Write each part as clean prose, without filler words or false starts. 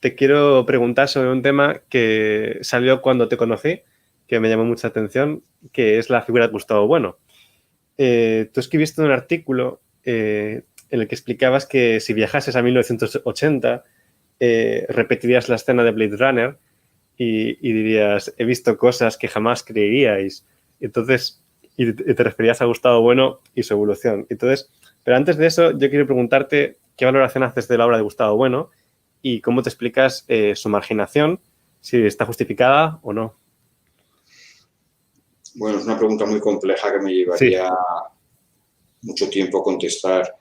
te quiero preguntar sobre un tema que salió cuando te conocí, que me llamó mucha atención, que es la figura de Gustavo Bueno. Tú escribiste un artículo en el que explicabas que si viajases a 1980, repetirías la escena de Blade Runner y dirías, he visto cosas que jamás creeríais. Entonces, y te referías a Gustavo Bueno y su evolución. Entonces, pero antes de eso, yo quiero preguntarte qué valoración haces de la obra de Gustavo Bueno y cómo te explicas su marginación, si está justificada o no. Bueno, es una pregunta muy compleja que me llevaría mucho tiempo contestar.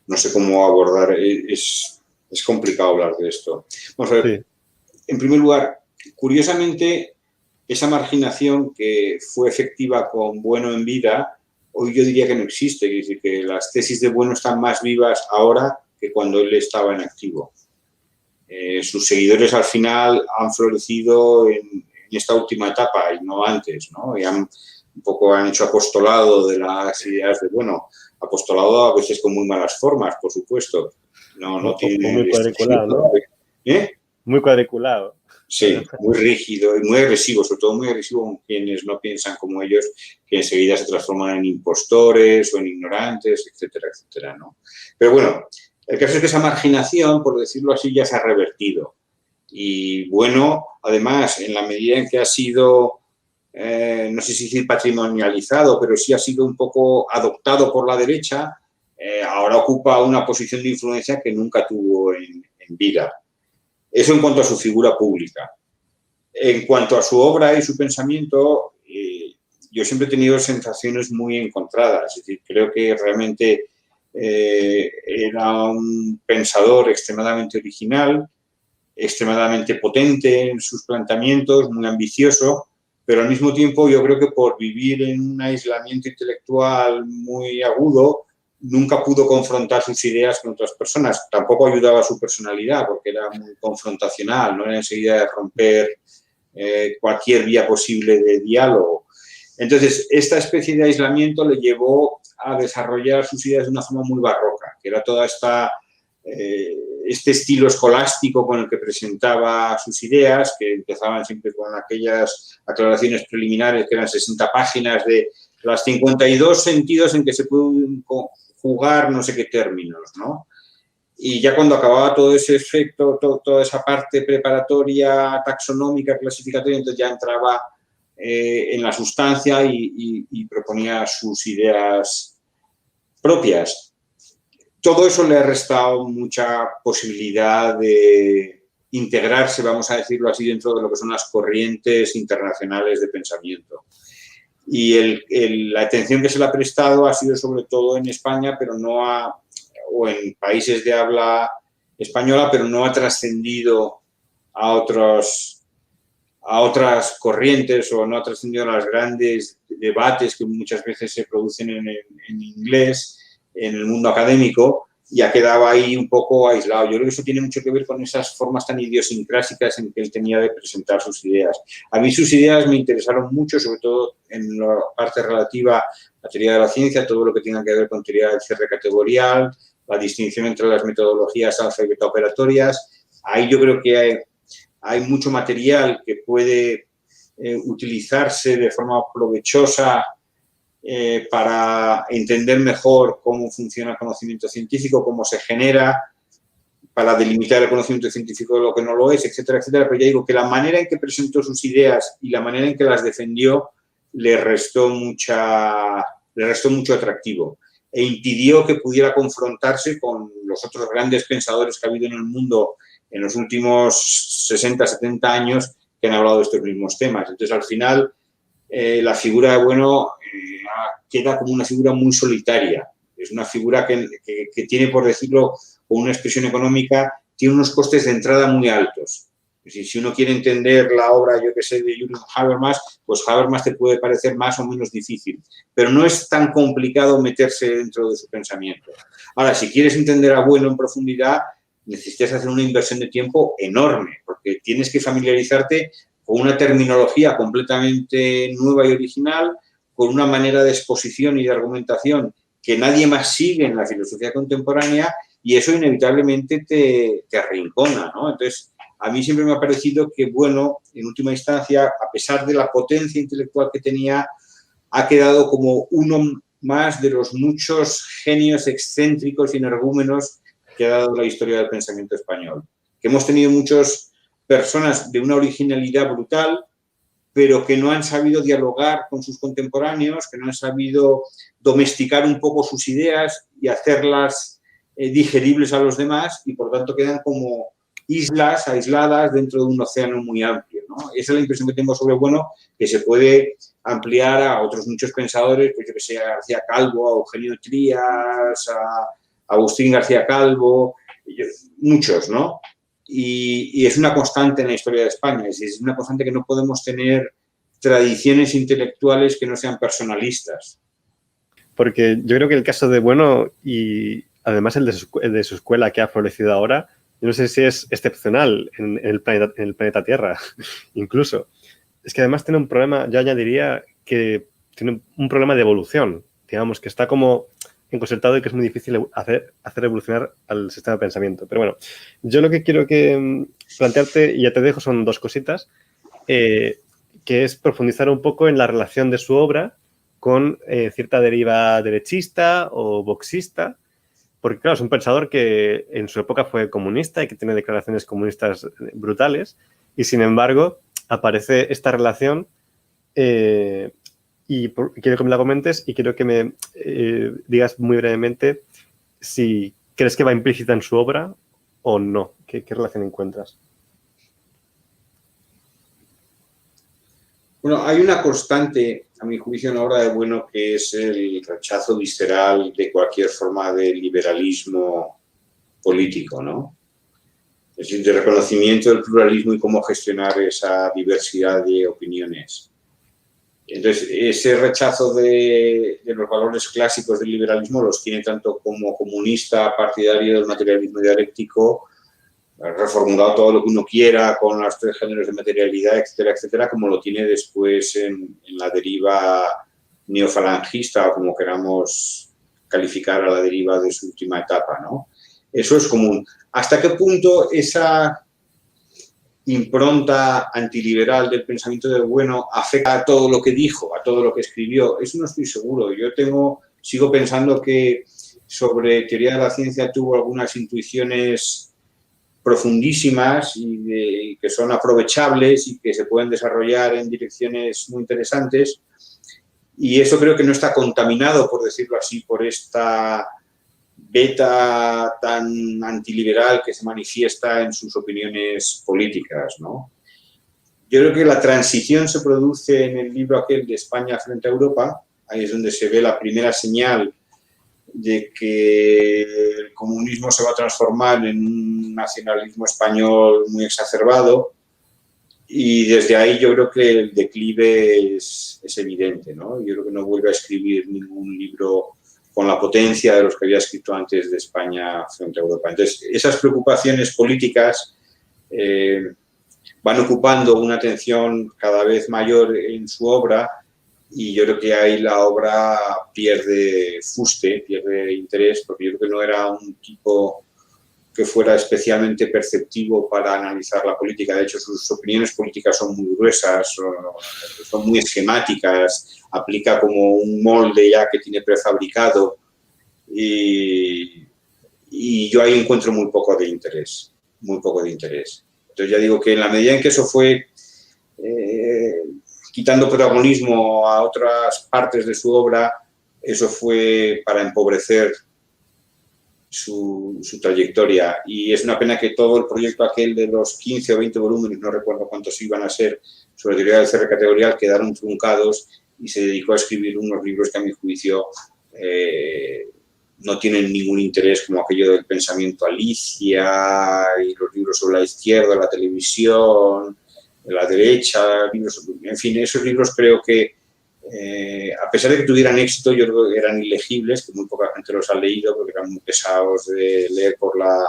No sé cómo abordar, es complicado hablar de esto. Vamos a ver, en primer lugar, curiosamente, esa marginación que fue efectiva con Bueno en vida, hoy yo diría que no existe, es decir, que las tesis de Bueno están más vivas ahora que cuando él estaba en activo. Sus seguidores al final han florecido en esta última etapa y no antes, ¿no? Y un poco han hecho apostolado de las ideas de Bueno, apostolado a veces con muy malas formas, por supuesto. No tiene muy cuadriculado, ¿no? Muy cuadriculado. Sí, muy rígido y muy agresivo, sobre todo muy agresivo con quienes no piensan como ellos, que enseguida se transforman en impostores o en ignorantes, etcétera, etcétera, ¿no? Pero bueno, el caso es que esa marginación, por decirlo así, ya se ha revertido. Y bueno, además, en la medida en que ha sido, no sé si decir patrimonializado, pero sí ha sido un poco adoptado por la derecha, ahora ocupa una posición de influencia que nunca tuvo en vida. Eso en cuanto a su figura pública. En cuanto a su obra y su pensamiento, yo siempre he tenido sensaciones muy encontradas. Es decir, creo que realmente era un pensador extremadamente original, extremadamente potente en sus planteamientos, muy ambicioso, pero al mismo tiempo yo creo que por vivir en un aislamiento intelectual muy agudo, nunca pudo confrontar sus ideas con otras personas. Tampoco ayudaba a su personalidad, porque era muy confrontacional, no era enseguida de romper cualquier vía posible de diálogo. Entonces, esta especie de aislamiento le llevó a desarrollar sus ideas de una forma muy barroca, que era toda este estilo escolástico con el que presentaba sus ideas, que empezaban siempre con aquellas aclaraciones preliminares que eran 60 páginas de los 52 sentidos en que se pueden jugar no sé qué términos, ¿no? Y ya cuando acababa todo ese efecto, toda esa parte preparatoria, taxonómica, clasificatoria, entonces ya entraba en la sustancia y proponía sus ideas propias. Todo eso le ha restado mucha posibilidad de integrarse, vamos a decirlo así, dentro de lo que son las corrientes internacionales de pensamiento. Y la atención que se le ha prestado ha sido sobre todo en España, pero o en países de habla española, pero no ha trascendido a otras corrientes o no ha trascendido a los grandes debates que muchas veces se producen en inglés, en el mundo académico, y ha quedado ahí un poco aislado. Yo creo que eso tiene mucho que ver con esas formas tan idiosincrásicas en que él tenía de presentar sus ideas. A mí sus ideas me interesaron mucho, sobre todo en la parte relativa a la teoría de la ciencia, todo lo que tenga que ver con teoría del cierre categorial, la distinción entre las metodologías alfa y beta operatorias. Ahí yo creo que hay mucho material que puede utilizarse de forma provechosa para entender mejor cómo funciona el conocimiento científico, cómo se genera, para delimitar el conocimiento científico de lo que no lo es, etcétera, etcétera. Pero ya digo que la manera en que presentó sus ideas y la manera en que las defendió le restó mucho atractivo e impidió que pudiera confrontarse con los otros grandes pensadores que ha habido en el mundo en los últimos 60, 70 años que han hablado de estos mismos temas. Entonces, al final, la figura de Bueno queda como una figura muy solitaria. Es una figura que tiene, por decirlo con una expresión económica, tiene unos costes de entrada muy altos. Es decir, si uno quiere entender la obra, yo que sé, de Jürgen Habermas, pues Habermas te puede parecer más o menos difícil, pero no es tan complicado meterse dentro de su pensamiento. Ahora, si quieres entender a Bueno en profundidad, necesitas hacer una inversión de tiempo enorme, porque tienes que familiarizarte con una terminología completamente nueva y original, con una manera de exposición y de argumentación que nadie más sigue en la filosofía contemporánea y eso inevitablemente te arrincona, ¿no? Entonces, a mí siempre me ha parecido que, bueno, en última instancia, a pesar de la potencia intelectual que tenía, ha quedado como uno más de los muchos genios excéntricos y energúmenos que ha dado la historia del pensamiento español. Que hemos tenido muchas personas de una originalidad brutal, pero que no han sabido dialogar con sus contemporáneos, que no han sabido domesticar un poco sus ideas y hacerlas digeribles a los demás, y por tanto quedan como islas aisladas dentro de un océano muy amplio, ¿no? Esa es la impresión que tengo sobre Bueno, que se puede ampliar a otros muchos pensadores, pues yo que sé, a García Calvo, a Eugenio Trías, a Agustín García Calvo, muchos, ¿no? Y es una constante en la historia de España, es una constante que no podemos tener tradiciones intelectuales que no sean personalistas. Porque yo creo que el caso de Bueno y además el de su escuela que ha florecido ahora, yo no sé si es excepcional en el planeta Tierra, incluso. Es que además tiene un problema, yo añadiría que tiene un problema de evolución, digamos, que está como encorsetado y que es muy difícil hacer evolucionar al sistema de pensamiento. Pero bueno, yo lo que quiero plantearte, y ya te dejo, son dos cositas, que es profundizar un poco en la relación de su obra con cierta deriva derechista o boxista, porque claro, es un pensador que en su época fue comunista y que tiene declaraciones comunistas brutales, y sin embargo aparece esta relación quiero que me la comentes y quiero que me digas muy brevemente si crees que va implícita en su obra o no. ¿Qué relación encuentras? Bueno, hay una constante, a mi juicio, en la obra de Bueno, que es el rechazo visceral de cualquier forma de liberalismo político, ¿no? Es decir, de reconocimiento del pluralismo y cómo gestionar esa diversidad de opiniones. Entonces, ese rechazo de los valores clásicos del liberalismo los tiene tanto como comunista partidario del materialismo dialéctico, reformulado todo lo que uno quiera con los tres géneros de materialidad, etcétera, etcétera, como lo tiene después en la deriva neofalangista, o como queramos calificar a la deriva de su última etapa, ¿no? Eso es común. ¿Hasta qué punto esa impronta antiliberal del pensamiento de Bueno afecta a todo lo que dijo, a todo lo que escribió? Eso no estoy seguro. Yo sigo pensando que sobre teoría de la ciencia tuvo algunas intuiciones profundísimas y que son aprovechables y que se pueden desarrollar en direcciones muy interesantes, y eso creo que no está contaminado, por decirlo así, por esta beta tan antiliberal que se manifiesta en sus opiniones políticas, ¿no? Yo creo que la transición se produce en el libro aquel de España frente a Europa. Ahí es donde se ve la primera señal de que el comunismo se va a transformar en un nacionalismo español muy exacerbado, y desde ahí yo creo que el declive es evidente, ¿no? Yo creo que no vuelve a escribir ningún libro con la potencia de los que había escrito antes de España frente a Europa. Entonces, esas preocupaciones políticas van ocupando una atención cada vez mayor en su obra, y yo creo que ahí la obra pierde fuste, pierde interés, porque yo creo que no era un tipo que fuera especialmente perceptivo para analizar la política. De hecho, sus opiniones políticas son muy gruesas, son muy esquemáticas, aplica como un molde ya que tiene prefabricado, y yo ahí encuentro muy poco de interés, muy poco de interés. Entonces ya digo que en la medida en que eso fue quitando protagonismo a otras partes de su obra, eso fue para empobrecer su trayectoria. Y es una pena que todo el proyecto aquel de los 15 o 20 volúmenes, no recuerdo cuántos iban a ser, sobre teoría del cierre categorial, quedaron truncados, y se dedicó a escribir unos libros que a mi juicio no tienen ningún interés, como aquello del pensamiento Alicia y los libros sobre la izquierda, la televisión, la derecha, libros, en fin, esos libros creo que a pesar de que tuvieran éxito, yo creo que eran ilegibles, que muy poca gente los ha leído porque eran muy pesados de leer por la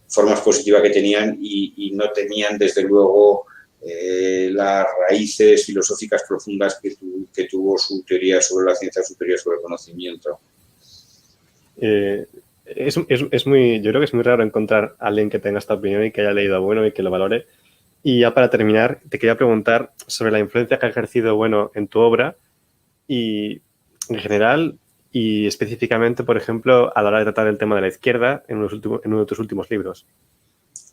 forma expositiva que tenían, y no tenían desde luego las raíces filosóficas profundas que tuvo su teoría sobre la ciencia, su teoría sobre el conocimiento. Yo creo que es muy raro encontrar a alguien que tenga esta opinión y que haya leído a Bueno y que lo valore. Y ya para terminar, te quería preguntar sobre la influencia que ha ejercido Bueno en tu obra y en general y específicamente, por ejemplo, a la hora de tratar el tema de la izquierda en uno de tus últimos libros.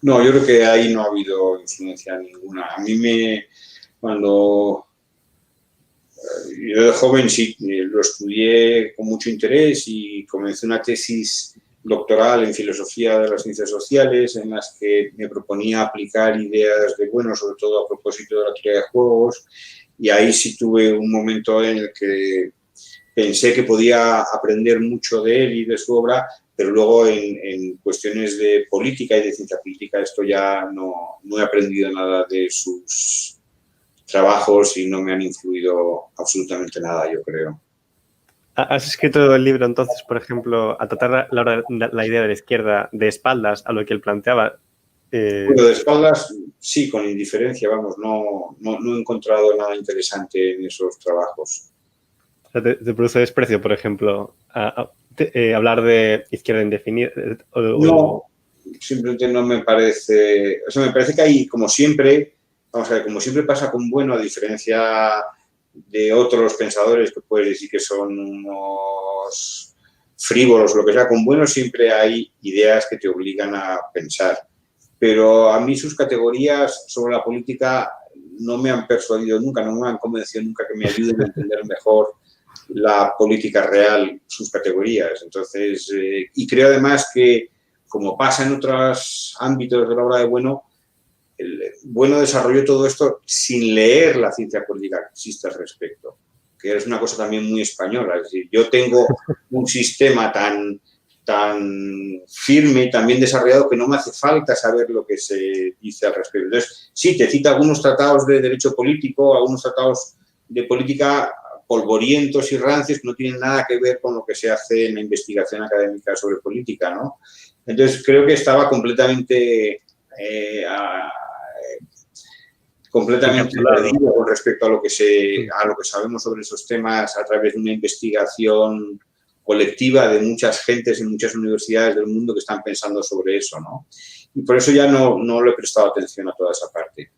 No, yo creo que ahí no ha habido influencia ninguna. Cuando yo de joven sí lo estudié con mucho interés y comencé una tesis doctoral en filosofía de las ciencias sociales en las que me proponía aplicar ideas de Bueno, sobre todo a propósito de la teoría de juegos, y ahí sí tuve un momento en el que pensé que podía aprender mucho de él y de su obra, pero luego en cuestiones de política y de ciencia política esto ya no he aprendido nada de sus trabajos y no me han influido absolutamente nada, yo creo. ¿Has escrito el libro entonces, por ejemplo, a tratar la idea de la izquierda de espaldas a lo que él planteaba? Bueno, de espaldas, sí, con indiferencia, vamos, no he encontrado nada interesante en esos trabajos. O sea, ¿te produce desprecio, por ejemplo, hablar de izquierda indefinida? No, simplemente no me parece, o sea, me parece que hay, como siempre, vamos a ver, como siempre pasa con Bueno, a diferencia de otros pensadores que puedes decir que son unos frívolos o lo que sea, con Bueno siempre hay ideas que te obligan a pensar. Pero a mí sus categorías sobre la política no me han persuadido nunca, no me han convencido nunca que me ayuden a entender mejor la política real, sus categorías. Entonces, y creo además que, como pasa en otros ámbitos de la obra de Bueno, Bueno desarrolló todo esto sin leer la ciencia política que existe al respecto, que es una cosa también muy española. Es decir, yo tengo un sistema tan firme y tan bien desarrollado que no me hace falta saber lo que se dice al respecto. Entonces, sí, te cita algunos tratados de derecho político, algunos tratados de política polvorientos y rancios que no tienen nada que ver con lo que se hace en la investigación académica sobre política, ¿no? Entonces, creo que estaba completamente perdido con respecto a lo que sabemos sobre esos temas a través de una investigación colectiva de muchas gentes en muchas universidades del mundo que están pensando sobre eso, ¿no? Y por eso ya no le he prestado atención a toda esa parte.